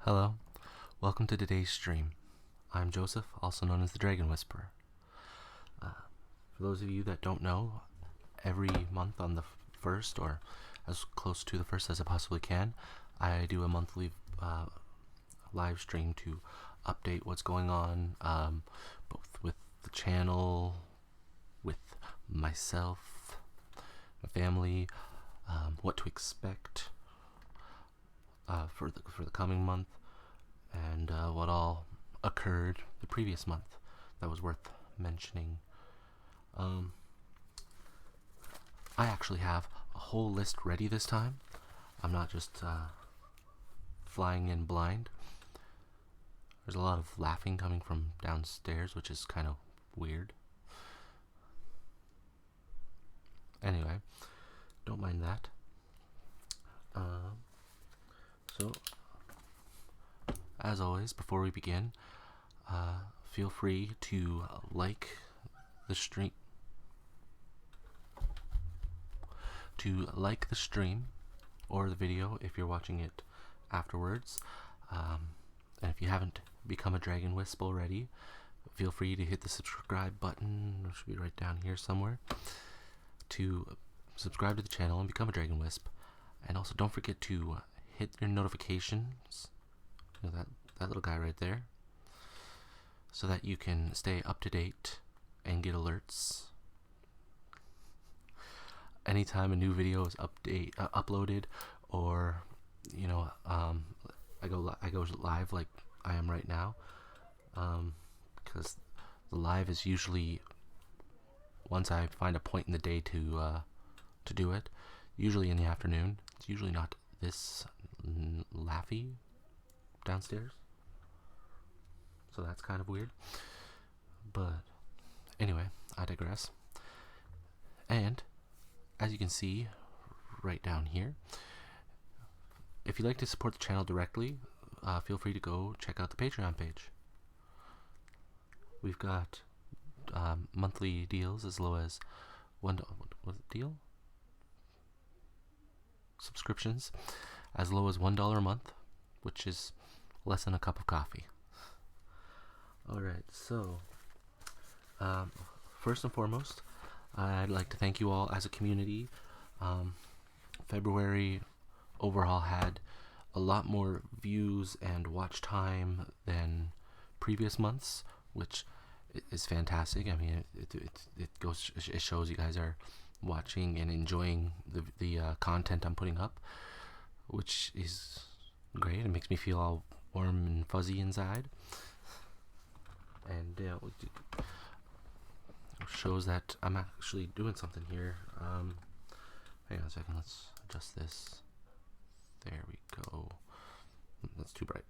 Hello, welcome to today's stream. I'm Joseph, also known as the Dragon Whisperer. For those of you that don't know, every month on the first, or as close to the first as I possibly can, I do a monthly live stream to update what's going on, both with the channel, with myself, my family, what to expect for the coming month, and what all occurred the previous month that was worth mentioning. I actually have a whole list ready this time. I'm not just flying in blind. There's a lot of laughing coming from downstairs, which is kind of weird. Anyway, don't mind that. So, as always, before we begin, feel free to like the stream. Or the video if you're watching it afterwards. And if you haven't become a Dragon Wisp already, feel free to hit the subscribe button, it should be right down here somewhere, to subscribe to the channel and become a Dragon Wisp. And also don't forget to hit your notifications, that little guy right there, so that you can stay up to date and get alerts anytime a new video is uploaded, or I go live like I am right now, because the live is usually once I find a point in the day to do it, usually in the afternoon. It's usually not this laughy downstairs, so that's kind of weird. But anyway, I digress. And as you can see right down here, if you'd like to support the channel directly, feel free to go check out the Patreon page. We've got monthly deals as low as $1 subscriptions as low as $1 a month, which is less than a cup of coffee. Alright, so first and foremost, I'd like to thank you all as a community. February overall had a lot more views and watch time than previous months, which is fantastic. I mean, it shows you guys are watching and enjoying the content I'm putting up, which is great. It makes me feel all warm and fuzzy inside, and shows that I'm actually doing something here. Hang on a second, let's adjust this. There we go. That's too bright.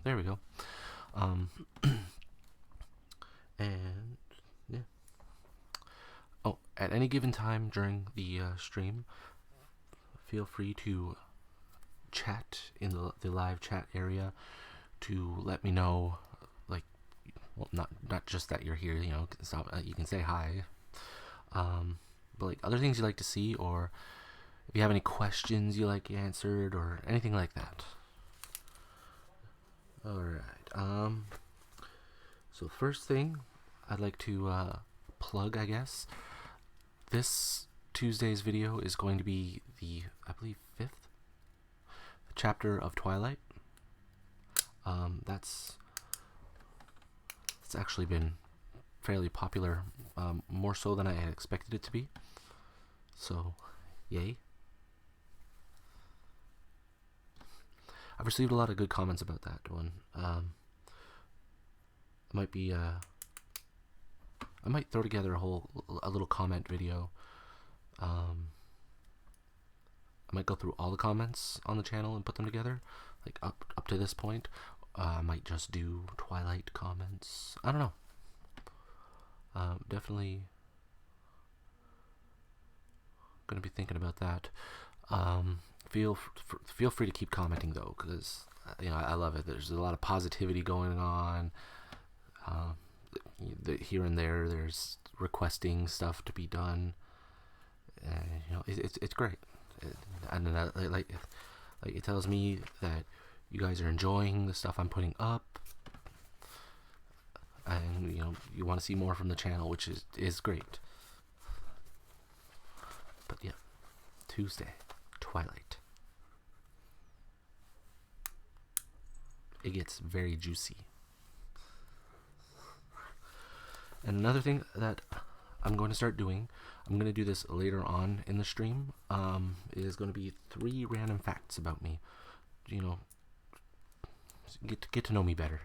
There we go. And yeah. Oh, at any given time during the stream, feel free to chat in the live chat area to let me know, like, well, not just that you're here, you can say hi, but like other things you like to see, or if you have any questions you like answered, or anything like that. Alright, so first thing I'd like to plug, I guess, this Tuesday's video is going to be the, I believe, 5th chapter of Twilight. That's actually been fairly popular, more so than I had expected it to be, so yay. I've received a lot of good comments about that one. I might throw together a little comment video. I might go through all the comments on the channel and put them together, like up to this point. I might just do Twilight comments. I don't know. Definitely gonna be thinking about that. Feel free to keep commenting though, because I love it. There's a lot of positivity going on. Here and there, there's requesting stuff to be done. It's great. And like Like, it tells me that you guys are enjoying the stuff I'm putting up, and you want to see more from the channel, which is great. But yeah, Tuesday, Twilight. It gets very juicy. And another thing that I'm going to start doing, I'm going to do this later on in the stream, is going to be 3 random facts about me. Get to know me better.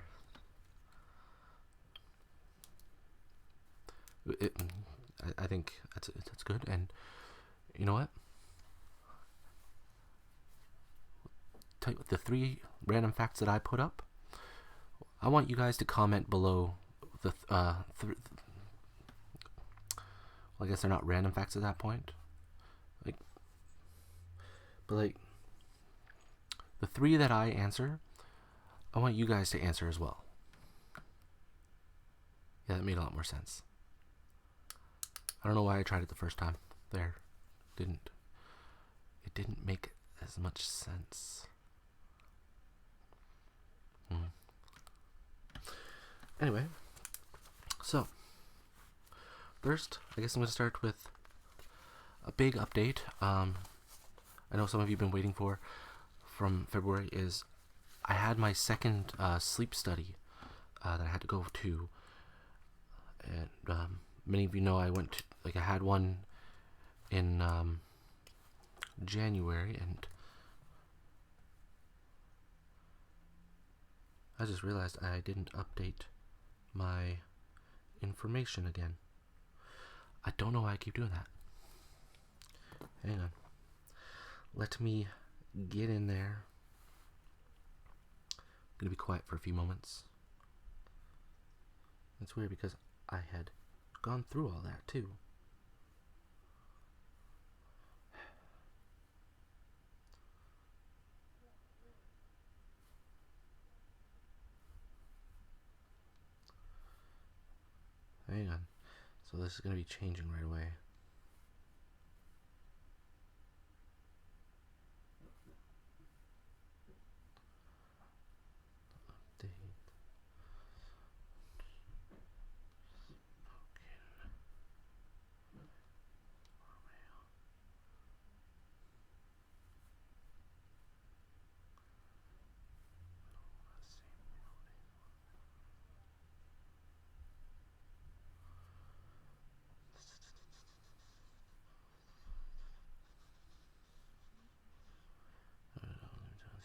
I think that's good. And you know what? Tell you what, the 3 random facts that I put up, I want you guys to comment below the well, I guess they're not random facts at that point. But the 3 that I answer, I want you guys to answer as well. Yeah, that made a lot more sense. I don't know why I tried it the first time. It didn't make as much sense. Anyway, so first, I guess I'm going to start with a big update. I know some of you have been waiting for from February. Is I had my second sleep study that I had to go to, and many of you know I had one in January, and I just realized I didn't update my information again. I don't know why I keep doing that. Hang on. Let me get in there. I'm going to be quiet for a few moments. It's weird because I had gone through all that too. Hang on. So this is going to be changing right away.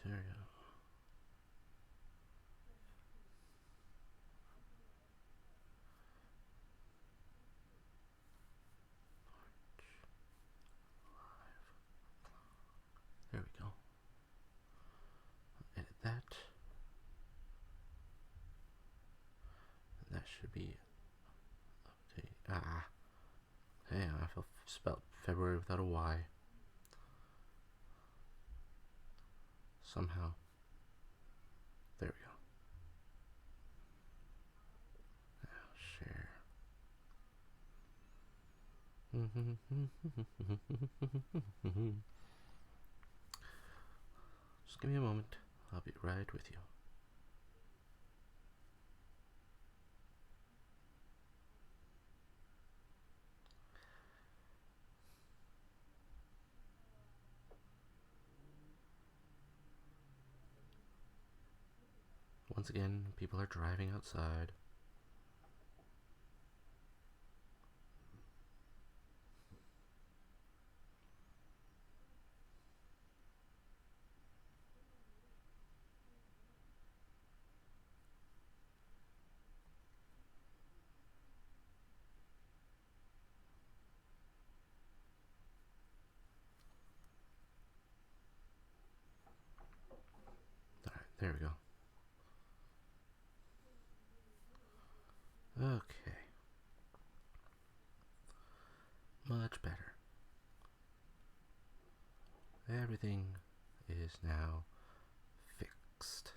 There we go. There we go. Edit that. And that should be update. Hey, I spelled February without a Y. Somehow. There we go. Now share. Just give me a moment. I'll be right with you. Once again, people are driving outside. Alright, there we go. Okay. Much better. Everything is now fixed,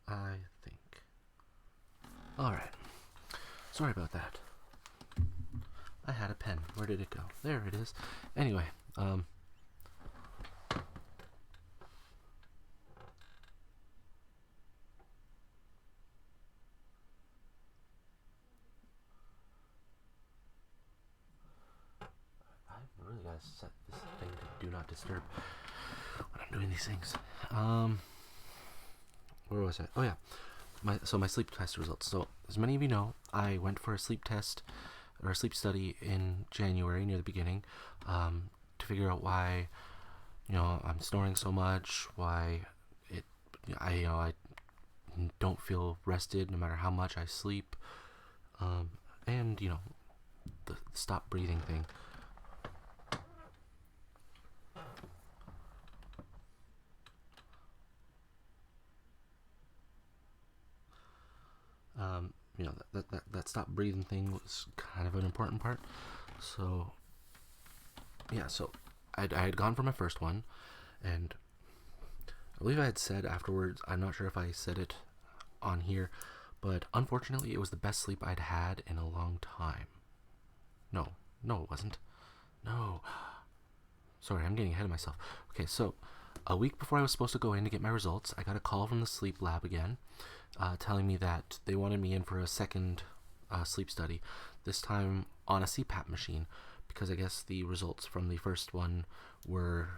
I think. Alright. Sorry about that. I had a pen. Where did it go? There it is. Anyway, really gotta set this thing to do not disturb when I'm doing these things. Where was I? Oh yeah, my sleep test results. So as many of you know, I went for a sleep test or a sleep study in January near the beginning, to figure out why I'm snoring so much, why I don't feel rested no matter how much I sleep, and the stop breathing thing. That stop breathing thing was kind of an important part. So yeah, so I had gone for my first one, and I believe I had said afterwards, I'm not sure if I said it on here, but unfortunately it was the best sleep I'd had in a long time. No, it wasn't. No. Sorry, I'm getting ahead of myself. Okay, so a week before I was supposed to go in to get my results, I got a call from the sleep lab again, telling me that they wanted me in for a second sleep study, this time on a CPAP machine, because I guess the results from the first one were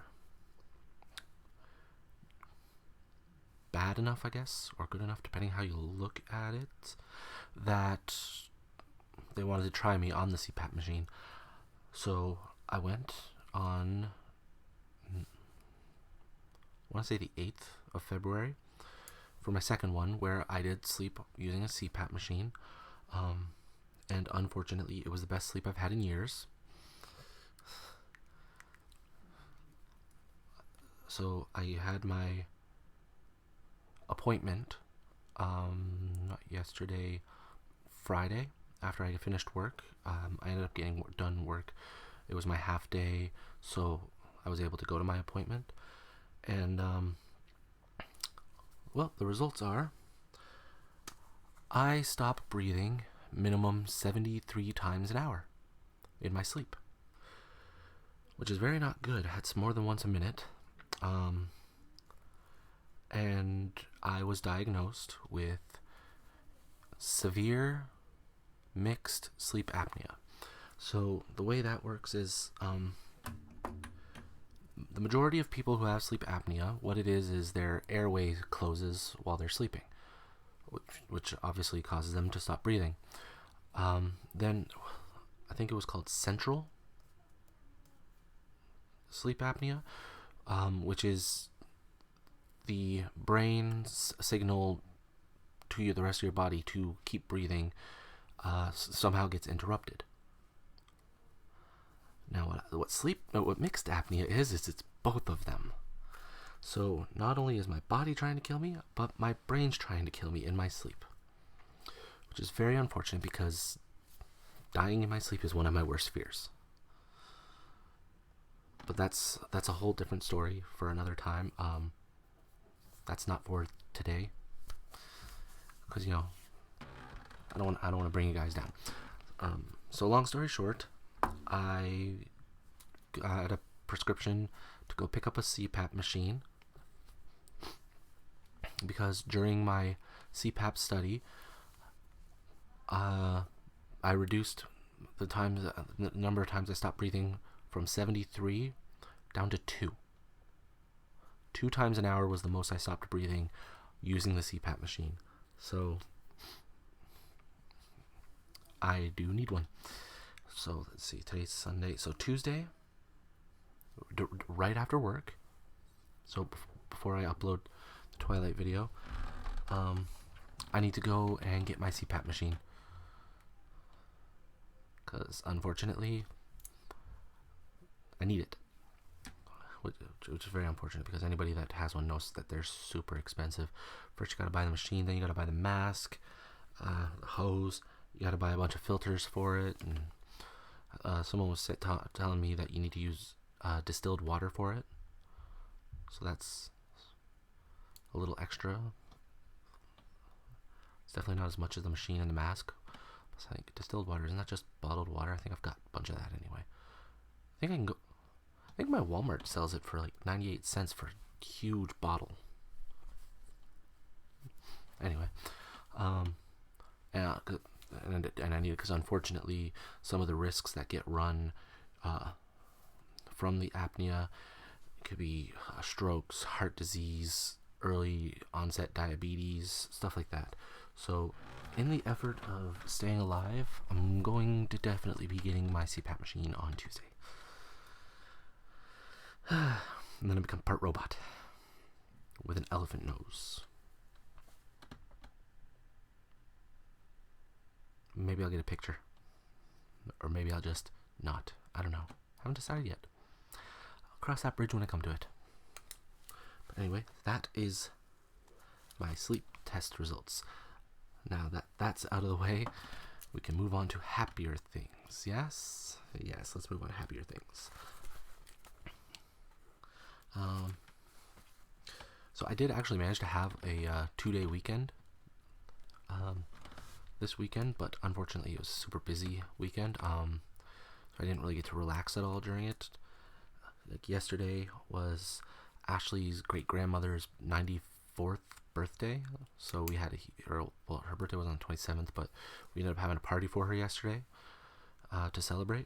bad enough, I guess, or good enough, depending how you look at it, that they wanted to try me on the CPAP machine. So I went on, I want to say the 8th of February for my second one, where I did sleep using a CPAP machine, and unfortunately it was the best sleep I've had in years. So I had my appointment yesterday, Friday, after I finished work. I ended up getting done work. It was my half day, so I was able to go to my appointment. And well, the results are I stop breathing minimum 73 times an hour in my sleep, which is very not good. It's more than once a minute. And I was diagnosed with severe mixed sleep apnea. So the way that works is, the majority of people who have sleep apnea, what it is their airway closes while they're sleeping, which obviously causes them to stop breathing. Then I think it was called central sleep apnea, which is the brain's signal to the rest of your body to keep breathing somehow gets interrupted. Now, what mixed apnea is it's both of them. So not only is my body trying to kill me, but my brain's trying to kill me in my sleep, which is very unfortunate because dying in my sleep is one of my worst fears. But that's a whole different story for another time. That's not for today, because I don't want to bring you guys down. So long story short, I got a prescription to go pick up a CPAP machine, because during my CPAP study, I reduced the number of times I stopped breathing from 73 down to 2. 2 times an hour was the most I stopped breathing using the CPAP machine. So I do need one. So let's see, today's Sunday. So Tuesday, right after work, so before I upload the Twilight video, I need to go and get my CPAP machine, because unfortunately I need it, which is very unfortunate, because anybody that has one knows that they're super expensive. First you gotta buy the machine, then you gotta buy the mask, the hose, you gotta buy a bunch of filters for it, and someone was telling me that you need to use distilled water for it, so that's a little extra. It's definitely not as much as the machine and the mask. I think distilled water, isn't that just bottled water? I think I've got a bunch of that anyway. I think my Walmart sells it for like 98 cents for a huge bottle. Anyway, and I need it because unfortunately some of the risks that get run from the apnea. It could be strokes, heart disease, early onset diabetes, stuff like that. So in the effort of staying alive, I'm going to definitely be getting my CPAP machine on Tuesday. And then I become part robot with an elephant nose. Maybe I'll get a picture. Or maybe I'll just not. I don't know. Haven't decided yet. I'll cross that bridge when I come to it. But anyway, that is my sleep test results. Now that that's out of the way, we can move on to happier things. Yes? Yes, let's move on to happier things. So I did actually manage to have a 2-day weekend this weekend, but unfortunately it was a super busy weekend. So I didn't really get to relax at all during it. Like yesterday was Ashley's great grandmother's 94th birthday, so we had her birthday was on the 27th, but we ended up having a party for her yesterday to celebrate.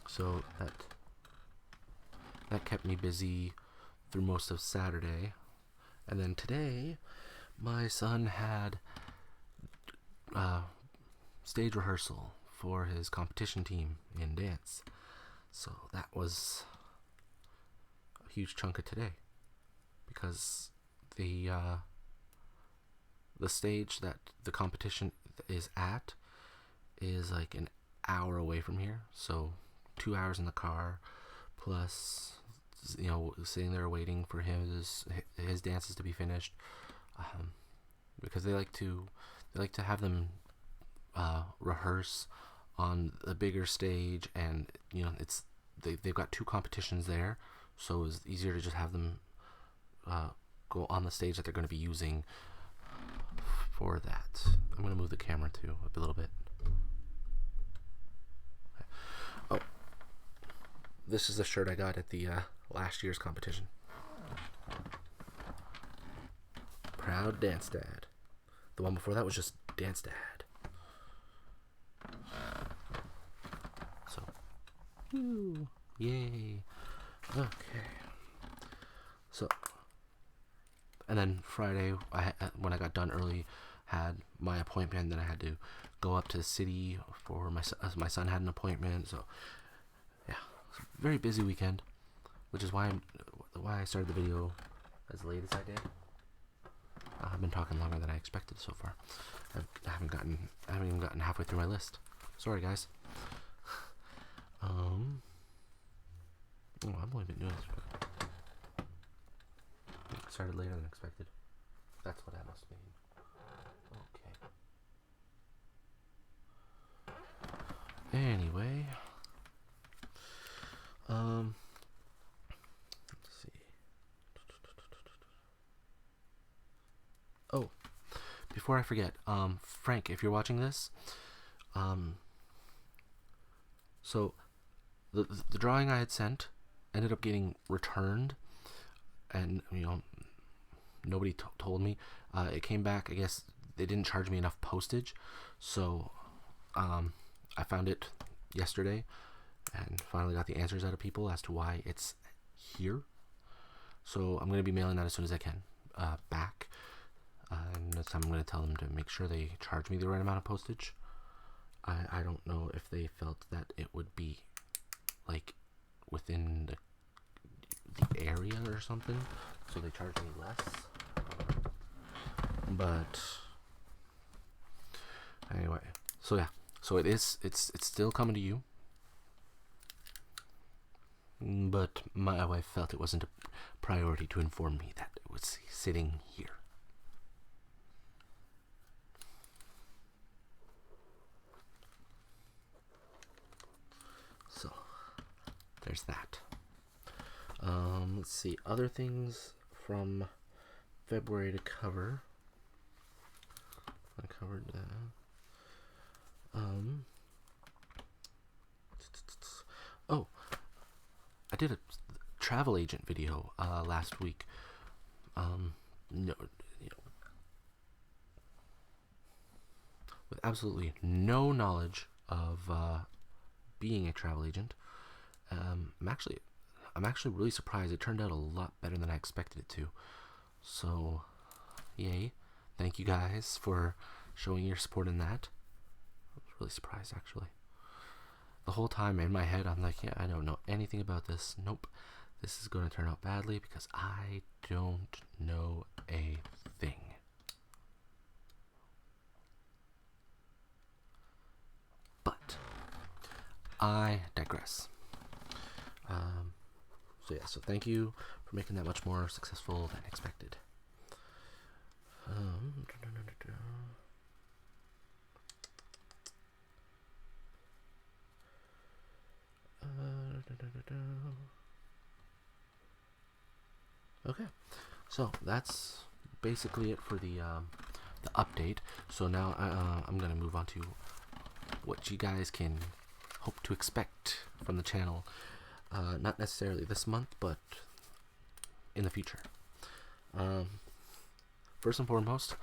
So that kept me busy through most of Saturday. And then today my son had stage rehearsal for his competition team in dance. So that was a huge chunk of today, because the stage that the competition is at is like an hour away from here. So 2 hours in the car, plus sitting there waiting for his dances to be finished, because they like to have them rehearse on a bigger stage, and they've got 2 competitions there, so it's easier to just have them go on the stage that they're going to be using for that. I'm going to move the camera too up a little bit. Oh, this is the shirt I got at the last year's competition. Proud Dance Dad. The one before that was just Dance Dad. So, woo, yay. Okay. So, and then Friday, when I got done early, had my appointment. Then I had to go up to the city for my son had an appointment. So, yeah, very busy weekend, which is why I started the video as late as I did. I've been talking longer than I expected so far. I haven't even gotten halfway through my list. Sorry, guys. I've only been doing this for... I started later than expected. That's what that must mean. Okay. Anyway. Let's see. Oh, before I forget, Frank, if you're watching this, so the drawing I had sent ended up getting returned, and nobody told me. It came back. I guess they didn't charge me enough postage, so I found it yesterday and finally got the answers out of people as to why it's here. So I'm going to be mailing that as soon as I can back. And this time I'm going to tell them to make sure they charge me the right amount of postage. I don't know if they felt that it would be like within the area or something, so they charged me less. But anyway, so yeah, so it's still coming to you, but my wife felt it wasn't a priority to inform me that it was sitting here. So there's that. Let's see, other things from February to cover. I covered that. Oh, I did a travel agent video last week. With absolutely no knowledge of being a travel agent, I'm actually really surprised. It turned out a lot better than I expected it to. So, yay! Thank you guys for showing your support in that. I was really surprised, actually. The whole time in my head, I'm like, yeah, I don't know anything about this. Nope, this is going to turn out badly because I don't know a thing. But I digress. So yeah, so thank you for making that much more successful than expected. Okay, so that's basically it for the update. So now I'm gonna move on to what you guys can hope to expect from the channel. Not necessarily this month, but in the future. First and foremost,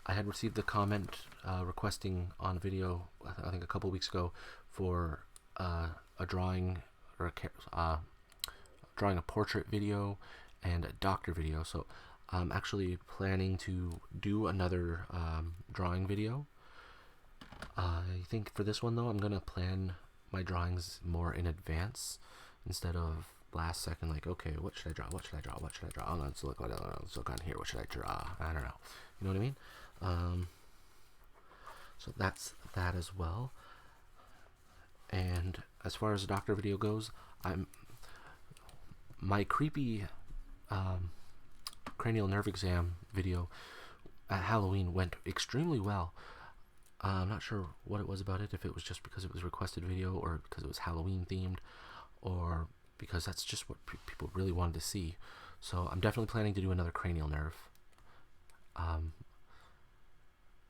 I had received a comment requesting on a video, I think a couple weeks ago, for a drawing or drawing a portrait video and a doctor video. So I'm actually planning to do another drawing video. I think for this one though, I'm gonna plan my drawings more in advance instead of last second, like, okay, what should I draw? What should I draw? What should I draw? Oh, let's look on here. What should I draw? I don't know. You know what I mean? So that's that as well. And as far as the doctor video goes, my creepy cranial nerve exam video at Halloween went extremely well. I'm not sure what it was about it, if it was just because it was a requested video or because it was Halloween themed or because that's just what people really wanted to see. So I'm definitely planning to do another cranial nerve.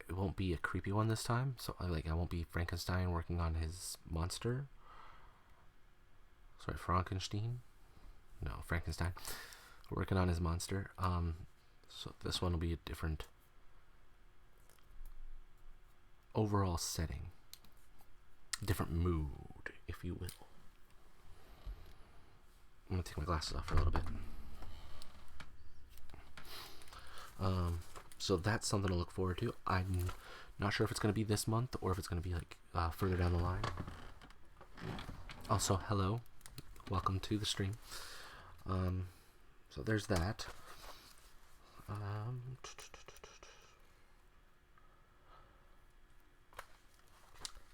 It won't be a creepy one this time, so I won't be Frankenstein working on his monster. Sorry, Frankenstein? No, Frankenstein. Working on his monster. So this one will be a different overall setting. Different mood, if you will. I'm gonna take my glasses off for a little bit. So that's something to look forward to. I'm not sure if it's gonna be this month or if it's gonna be like further down the line. Also, hello, welcome to the stream. So there's that.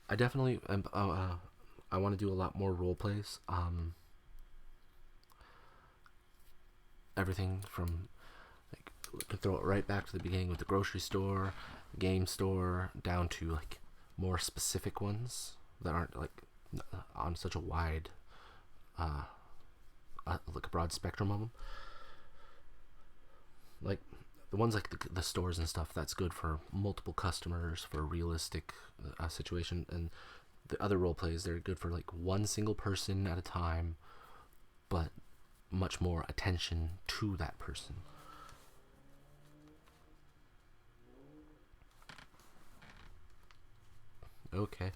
I definitely I want to do a lot more role plays. Everything from, like, to throw it right back to the beginning with the grocery store, game store, down to like more specific ones that aren't like on such a wide like a broad spectrum of them. Like the ones like the stores and stuff, that's good for multiple customers, for a realistic situation, and the other role plays, they're good for like one single person at a time, but much more attention to that person. Okay.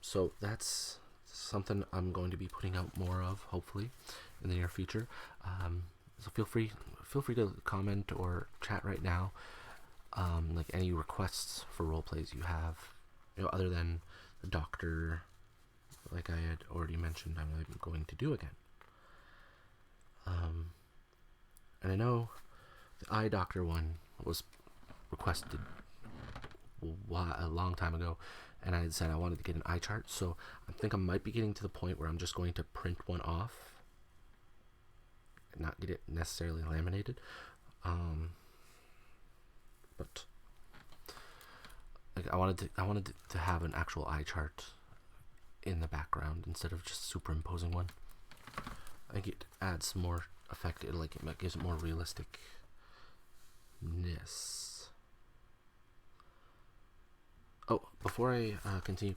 So that's something I'm going to be putting out more of, hopefully, in the near future. So feel free to comment or chat right now. Like any requests for role plays you have, other than the doctor, like I had already mentioned, I'm going to do again. And I know the eye doctor one was requested a long time ago, and I had said I wanted to get an eye chart, so I think I might be getting to the point where I'm just going to print one off, not get it necessarily laminated, but like I wanted to have an actual eye chart in the background instead of just superimposing one. I think it adds some more effect. It gives it more realisticness. Oh, before I continue,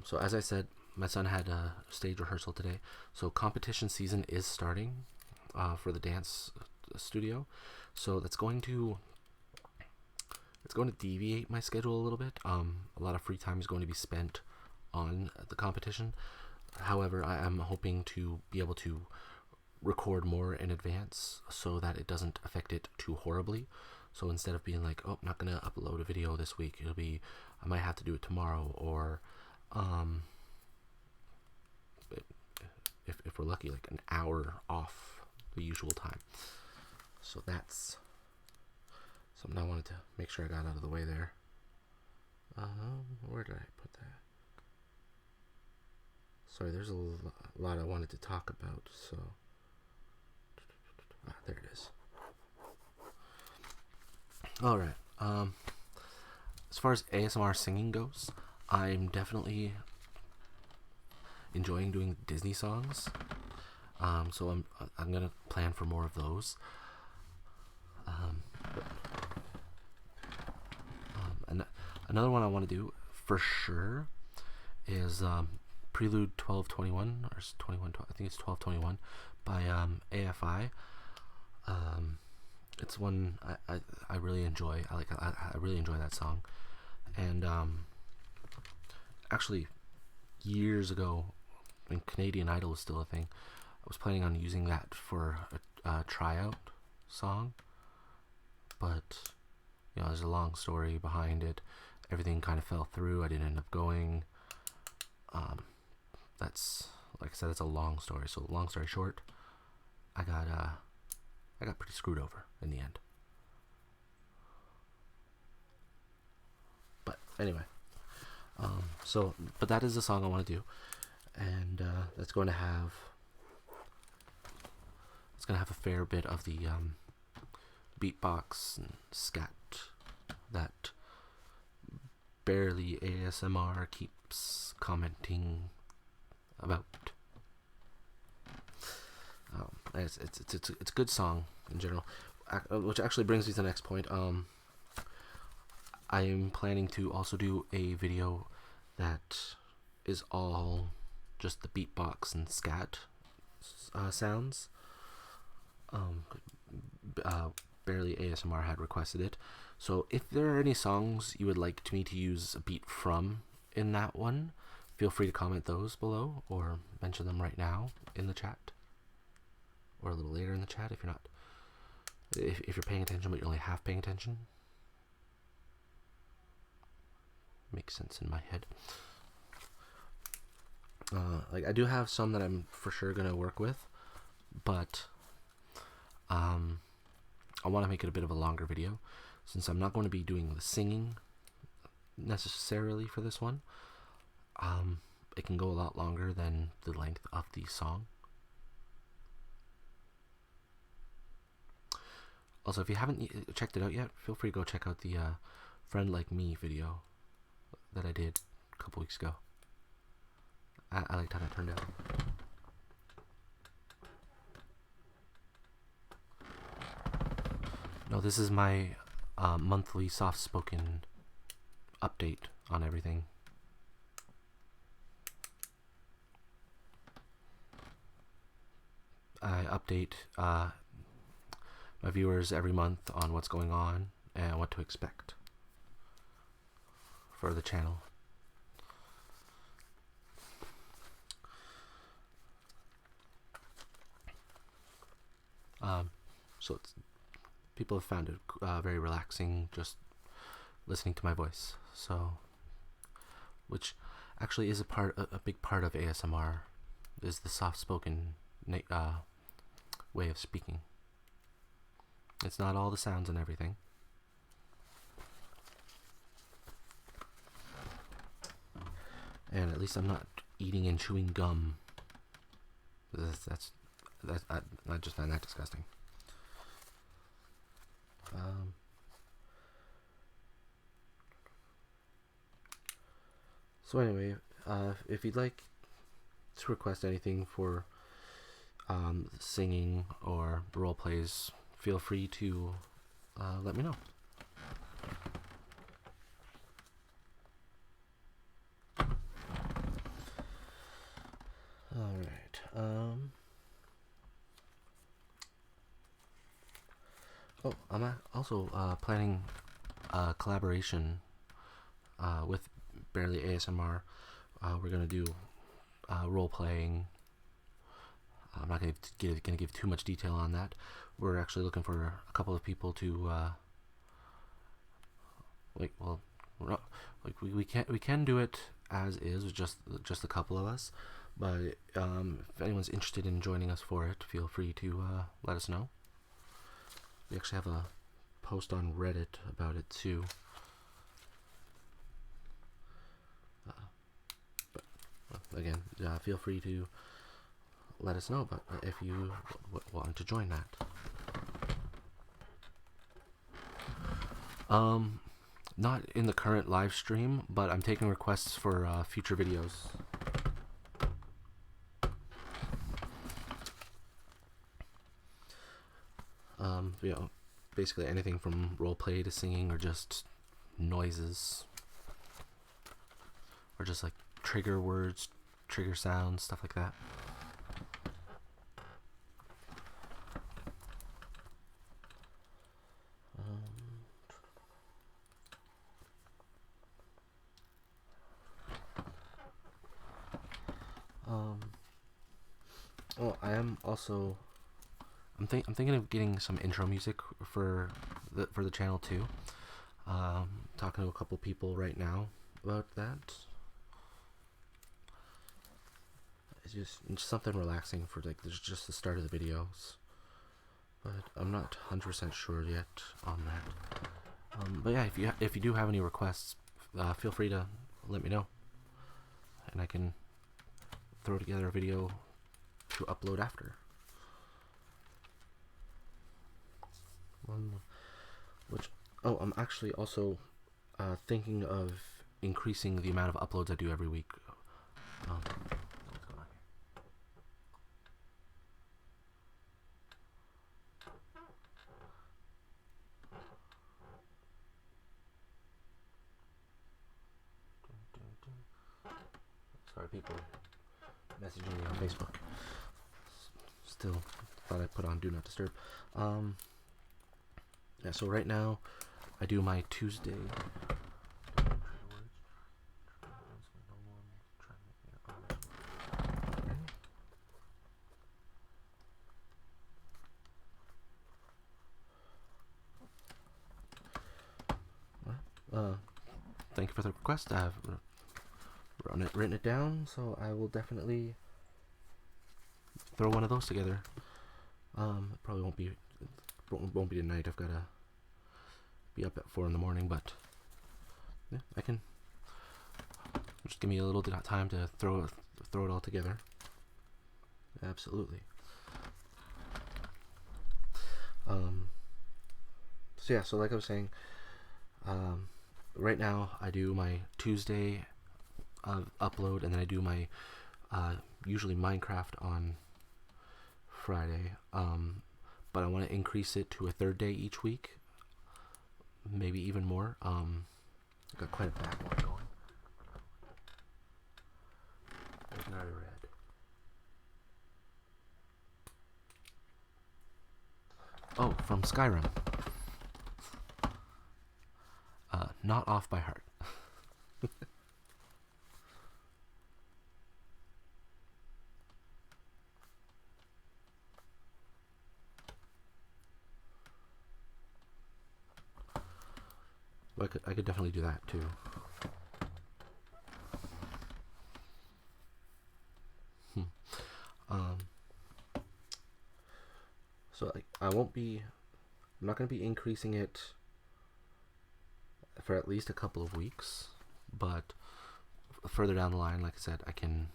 so as I said, my son had a stage rehearsal today, so competition season is starting for the dance studio, so it's going to deviate my schedule a little bit. A lot of free time is going to be spent on the competition. However, I am hoping to be able to record more in advance so that it doesn't affect it too horribly. So instead of being like, oh, I'm not gonna upload a video this week, it'll be, I might have to do it tomorrow, or if we're lucky, like an hour off the usual time. So that's something I wanted to make sure I got out of the way there. Where did I put that? Sorry, there's a lot I wanted to talk about, so there it is. Alright, as far as ASMR singing goes, I'm definitely enjoying doing Disney songs. So I'm gonna plan for more of those. Another one I want to do for sure is Prelude 1221, or 21. I think it's 1221 by AFI. It's one I really enjoy. I really enjoy that song, and actually years ago, when Canadian Idol was still a thing, I was planning on using that for a tryout song, but there's a long story behind it. Everything kind of fell through. I didn't end up going. That's, like I said, it's a long story. So long story short, I got pretty screwed over in the end. But anyway, but that is the song I want to do, and that's going to have a fair bit of the beatbox and scat that Barely ASMR keeps commenting about. It's a good song in general, which actually brings me to the next point. I am planning to also do a video that is all just the beatbox and scat sounds. Barely ASMR had requested it, so if there are any songs you would like me to use a beat from in that one, feel free to comment those below or mention them right now in the chat, or a little later in the chat if you're paying attention but you're only half paying attention. Makes sense in my head. Like, I do have some that I'm for sure gonna work with, but I want to make it a bit of a longer video, since I'm not going to be doing the singing necessarily for this one. It can go a lot longer than the length of the song. Also, if you haven't checked it out yet, feel free to go check out the Friend Like Me video that I did a couple weeks ago. I liked how that turned out. No, this is my monthly soft-spoken update on everything. I update my viewers every month on what's going on and what to expect for the channel. So people have found it very relaxing just listening to my voice. So, which actually is a big part of ASMR, is the soft-spoken way of speaking. It's not all the sounds and everything. And at least I'm not eating and chewing gum. I just find that disgusting. So anyway, if you'd like to request anything for singing or role plays, feel free to let me know. All right. Oh, I'm also planning a collaboration with Barely ASMR we're gonna do role playing. I'm not gonna give too much detail on that. We're actually looking for a couple of people to we're not, we can do it as is, just a couple of us. But if anyone's interested in joining us for it, feel free to let us know. We actually have a post on Reddit about it too. Again, feel free to let us know about if you want to join that. Not in the current live stream, but I'm taking requests for future videos. Basically anything from roleplay to singing, or just noises, or just like trigger words, trigger sounds, stuff like that. I am also. I'm thinking of getting some intro music for the channel too. Talking to a couple people right now about that. It's just something relaxing for just the start of the videos, but I'm not 100% sure yet on that. But yeah, if you do have any requests, feel free to let me know, and I can throw together a video to upload after. I'm actually also thinking of increasing the amount of uploads I do every week. What's going on here? Sorry, people messaging me on Facebook. Still thought I'd put on Do Not Disturb. Yeah, so right now I do my Tuesday. Thank you for the request. I've written it down, so I will definitely throw one of those together. Probably won't be tonight. I've gotta be up at 4 in the morning, but yeah, I can just give me a little bit of time to throw it all together. Absolutely. So yeah, so like I was saying, right now I do my Tuesday upload, and then I do my usually Minecraft on Friday. But I want to increase it to a third day each week, maybe even more. I've got quite a backlog going. I already read. Oh, from Skyrim. Not off by heart. I could definitely do that too. So I'm not going to be increasing it for at least a couple of weeks, but further down the line, like I said, I can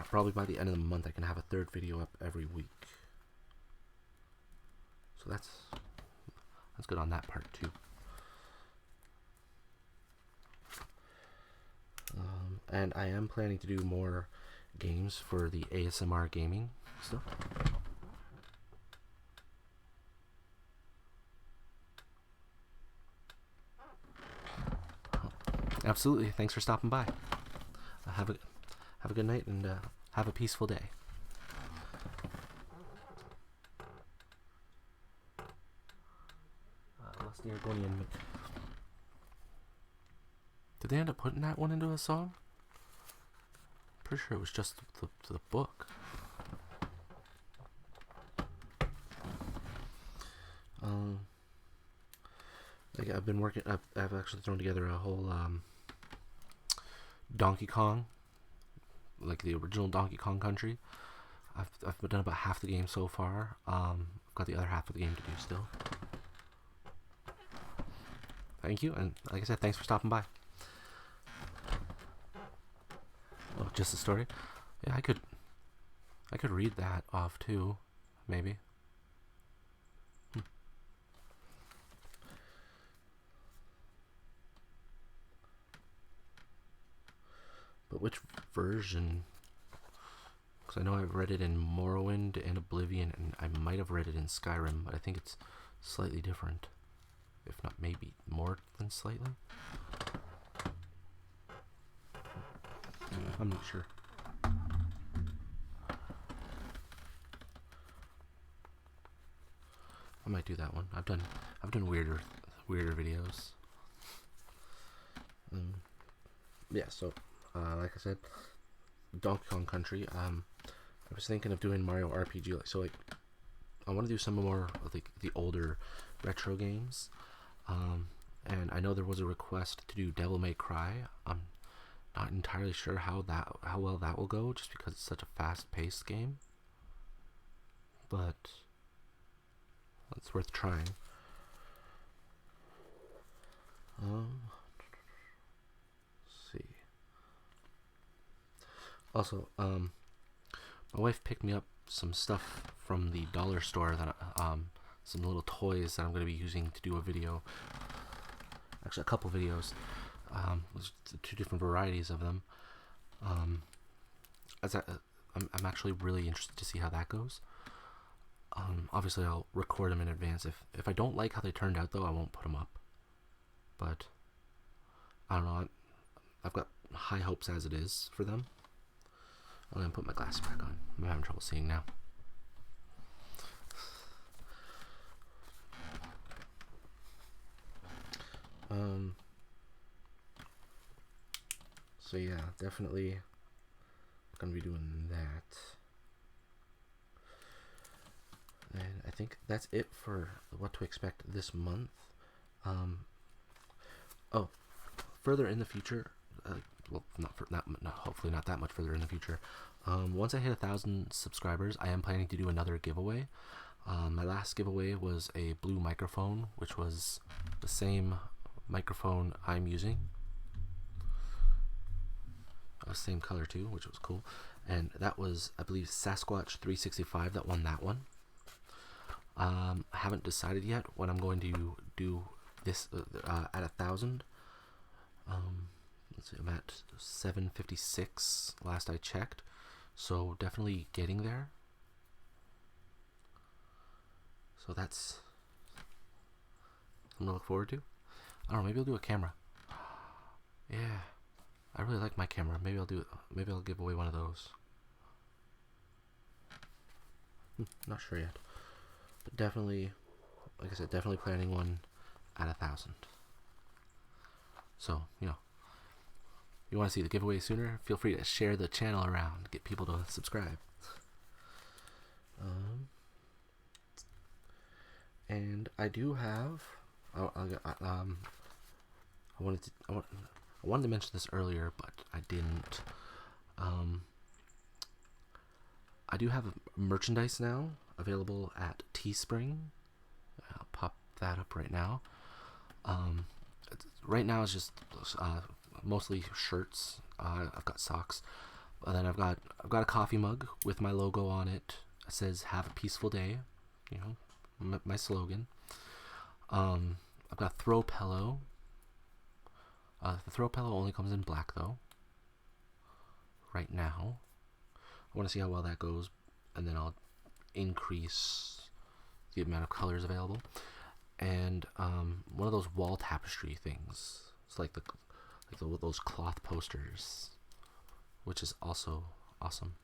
probably by the end of the month I can have a third video up every week. So that's good on that part too. And I am planning to do more games for the ASMR gaming stuff. Absolutely. Thanks for stopping by. Have a good night, and have a peaceful day. Lusty Argonian. Did they end up putting that one into a song? pretty sure it was just the book. Like I've been working. I've actually thrown together a whole Donkey Kong, like the original Donkey Kong Country. I've done about half the game so far. I've got the other half of the game to do still. Thank you, and like I said, thanks for stopping by. Oh, just the story? Yeah, I could read that off too, maybe. But which version? Because I know I've read it in Morrowind and Oblivion, and I might have read it in Skyrim, but I think it's slightly different. If not maybe more than slightly. I'm not sure. I might do that one. I've done weirder videos. Yeah, so like I said, Donkey Kong Country. I was thinking of doing Mario RPG. I want to do some more of the older retro games. And I know there was a request to do Devil May Cry. I'm not entirely sure how well that will go, just because it's such a fast-paced game. But it's worth trying. Let's see. Also, my wife picked me up some stuff from the dollar store that some little toys that I'm going to be using to do a video. Actually, a couple videos. There's two different varieties of them. I'm actually really interested to see how that goes. Obviously, I'll record them in advance. If I don't like how they turned out, though, I won't put them up. But I don't know. I've got high hopes as it is for them. I'm gonna put my glasses back on. I'm having trouble seeing now. So yeah, definitely gonna be doing that. And I think that's it for what to expect this month. Oh, further in the future, well, hopefully not that much further in the future. Once I hit 1,000 subscribers, I am planning to do another giveaway. My last giveaway was a blue microphone, which was the same microphone I'm using. Same color too, which was cool. And that was, I believe, Sasquatch 365 that won that one. I haven't decided yet when I'm going to do this at 1,000. Let's see, I'm at 756 last I checked, so definitely getting there. So that's something to look forward to. I don't know, maybe I'll do a camera. Yeah, I really like my camera. Maybe I'll give away one of those. Not sure yet, but definitely, like I said, definitely planning one at 1,000. So, you know, if you want to see the giveaway sooner, feel free to share the channel around, get people to subscribe. And I do have, I wanted to mention this earlier, but I didn't. I do have merchandise now available at Teespring. I'll pop that up right now. Right now it's just mostly shirts. I've got socks, and then I've got a coffee mug with my logo on it. It says "Have a peaceful day," you know, my slogan. I've got a throw pillow. The throw pillow only comes in black though. Right now, I want to see how well that goes, and then I'll increase the amount of colors available. And one of those wall tapestry things. It's like those cloth posters, which is also awesome.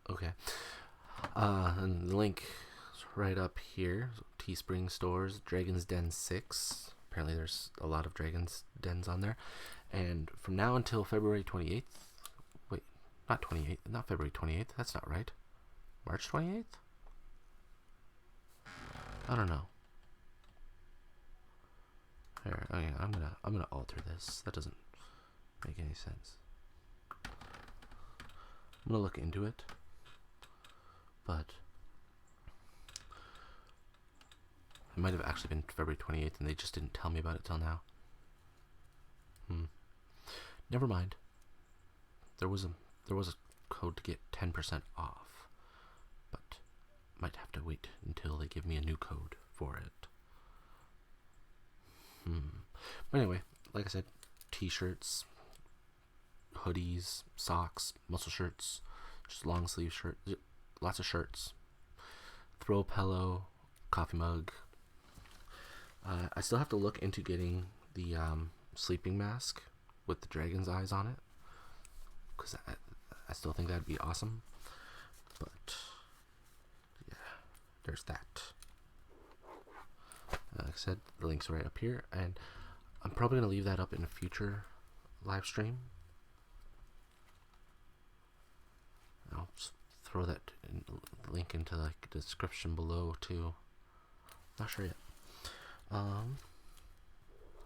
Okay. And the link is right up here. Teespring stores, Dragon's Den 6, apparently there's a lot of dragons dens on there. And from now until February 28th, wait, not 28th, not February 28th, that's not right. March 28th? I don't know. Here, okay, I'm gonna alter this. That doesn't make any sense. I'm gonna look into it, but it might have actually been February 28th, and they just didn't tell me about it till now. Never mind. There was a code to get 10% off, but might have to wait until they give me a new code for it. But anyway, like I said, t-shirts, hoodies, socks, muscle shirts, just long sleeve shirts, lots of shirts, throw pillow, coffee mug. I still have to look into getting the sleeping mask with the dragon's eyes on it, because I still think that'd be awesome. But yeah, there's that. Like I said, the link's right up here, and I'm probably going to leave that up in a future live stream. I'll just throw that link into the description below too. Not sure yet.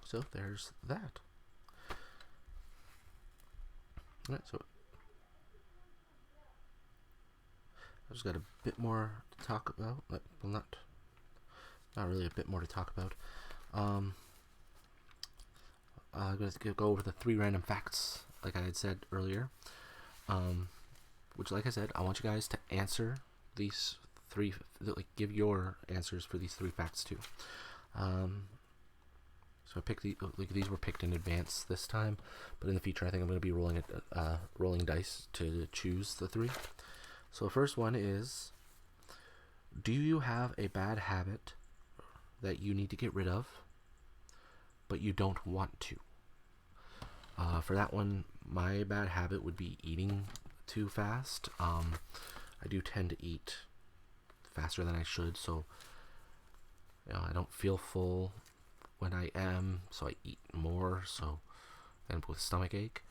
So there's that. Alright, so I just got a bit more to talk about. Well, not really a bit more to talk about. I'm going to go over the 3 random facts, like I had said earlier. Which, like I said, I want you guys to answer these 3, like give your answers for these 3 facts too. So I picked these were picked in advance this time, but in the future I think I'm going to be rolling dice to choose the 3. So the first one is, do you have a bad habit that you need to get rid of, but you don't want to? For that one, my bad habit would be eating too fast. I do tend to eat faster than I should, so I don't feel full when I am, so I eat more, so I end up with a stomach ache.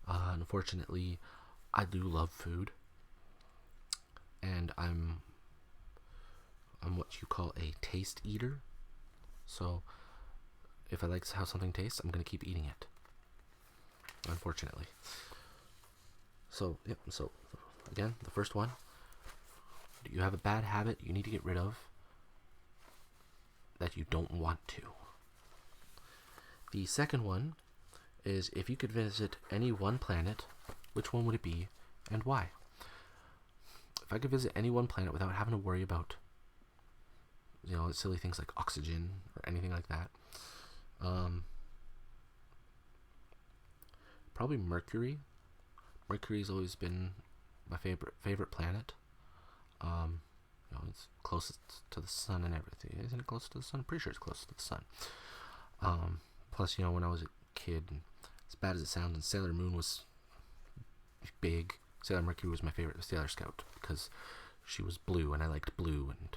Unfortunately, I do love food, and I'm what you call a taste eater. So if I like how something tastes, I'm gonna keep eating it, unfortunately. So yep, so again, the first one, do you have a bad habit you need to get rid of that you don't want to? The second one is, if you could visit any one planet, which one would it be and why? If I could visit any one planet without having to worry about silly things like oxygen or anything like that, probably Mercury. Mercury's always been my favorite planet. It's closest to the sun and everything. Isn't it close to the sun? I'm pretty sure it's close to the sun. Plus, when I was a kid, as bad as it sounds, and Sailor Moon was big, Sailor Mercury was my favorite Sailor Scout because she was blue and I liked blue and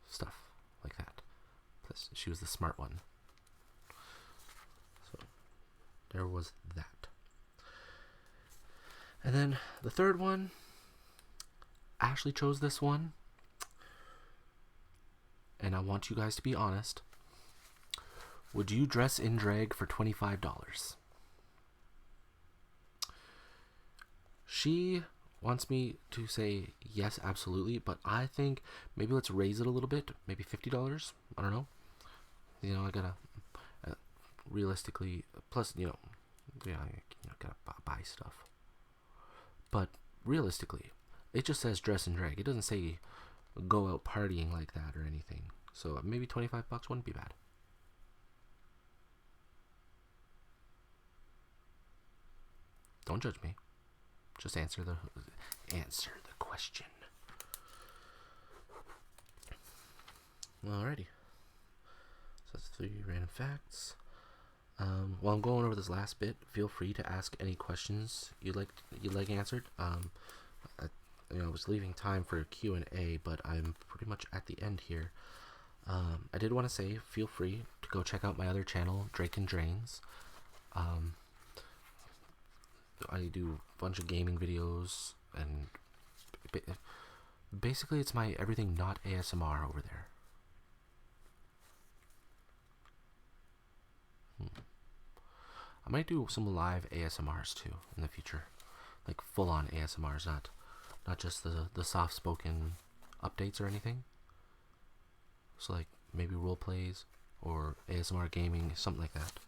stuff like that. Plus, she was the smart one. So there was that. And then the third one, Ashley chose this one, and I want you guys to be honest. Would you dress in drag for $25? She wants me to say yes, absolutely, but I think maybe let's raise it a little bit, maybe $50. I don't know. I gotta realistically. Plus, I gotta buy stuff. But realistically, it just says dress in drag. It doesn't say go out partying like that or anything. So maybe $25 wouldn't be bad. Don't judge me. Just answer the question. Alrighty. So that's 3 random facts. While I'm going over this last bit, feel free to ask any questions you'd like answered. I was leaving time for a Q&A, but I'm pretty much at the end here. I did want to say, feel free to go check out my other channel, Drake and Drains. I do a bunch of gaming videos, and basically it's my everything not ASMR over there. I might do some live ASMRs too in the future, like full-on ASMRs, not just the soft-spoken updates or anything. So like maybe role plays or ASMR gaming, something like that.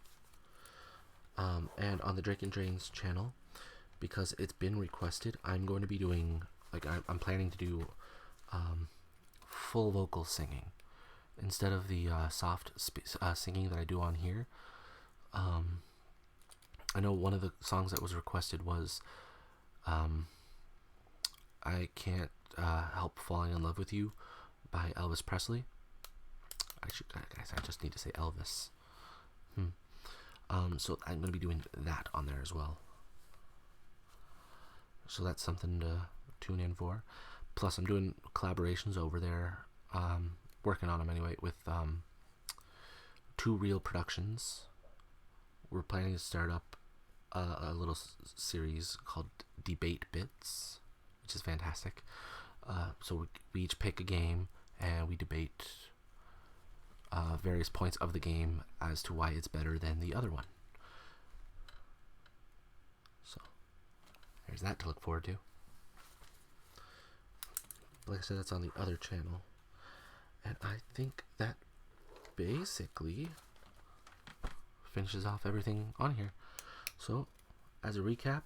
And on the Drake and Drains channel, because it's been requested, I'm going to be doing, like, I'm planning to do full vocal singing instead of the soft singing that I do on here. I know one of the songs that was requested was I Can't Help Falling in Love with You by Elvis Presley. Guys, I just need to say Elvis. So I'm going to be doing that on there as well. So that's something to tune in for. Plus, I'm doing collaborations over there, working on them anyway, with Two Real Productions. We're planning to start up a little series called Debate Bits, which is fantastic. So we each pick a game and we debate various points of the game as to why it's better than the other one. So there's that to look forward to. Like I said, that's on the other channel. And I think that basically finishes off everything on here. So, as a recap,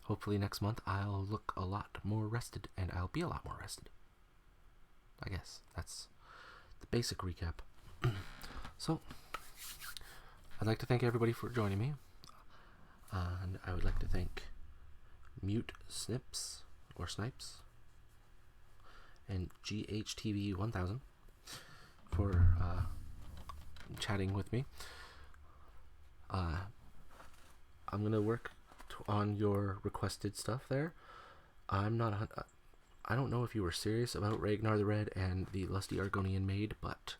hopefully next month I'll look a lot more rested, and I'll be a lot more rested. I guess that's the basic recap. So, I'd like to thank everybody for joining me. And I would like to thank Mute Snips or Snipes and GHTV1000 for chatting with me. I'm gonna work on your requested stuff there. I don't know if you were serious about Ragnar the Red and the Lusty Argonian Maid, but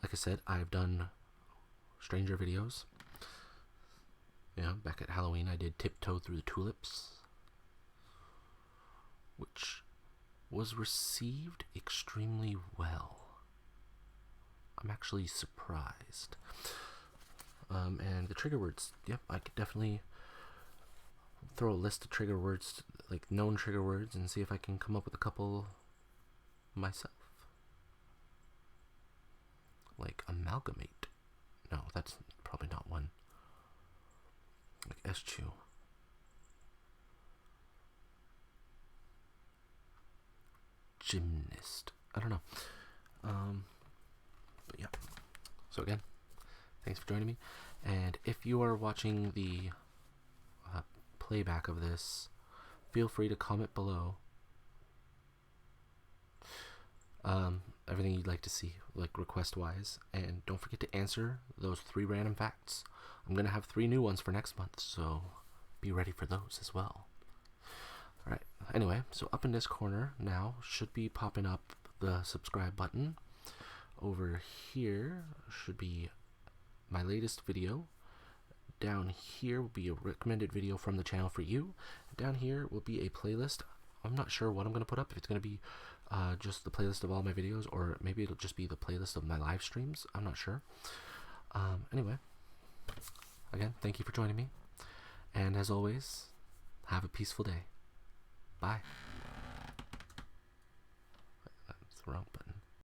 like I said, I've done stranger videos. Yeah, back at Halloween I did Tiptoe Through the Tulips, which was received extremely well. I'm actually surprised. And the trigger words, yep, I could definitely throw a list of trigger words, like known trigger words, and see if I can come up with a couple myself. Like amalgamate. No, that's probably not one. Like eschew. Gymnast. I don't know. But yeah. So again, thanks for joining me. And if you are watching the playback of this, feel free to comment below everything you'd like to see, like request wise, and don't forget to answer those 3 random facts. I'm gonna have 3 new ones for next month, so be ready for those as well. Alright, anyway, so up in this corner now should be popping up the subscribe button. Over here should be my latest video. Down here will be a recommended video from the channel for you. Down here will be a playlist. I'm not sure what I'm going to put up, if it's going to be just the playlist of all my videos, or maybe it'll just be the playlist of my live streams. I'm not sure. Anyway, again, thank you for joining me. And as always, have a peaceful day. Bye. That's the wrong button.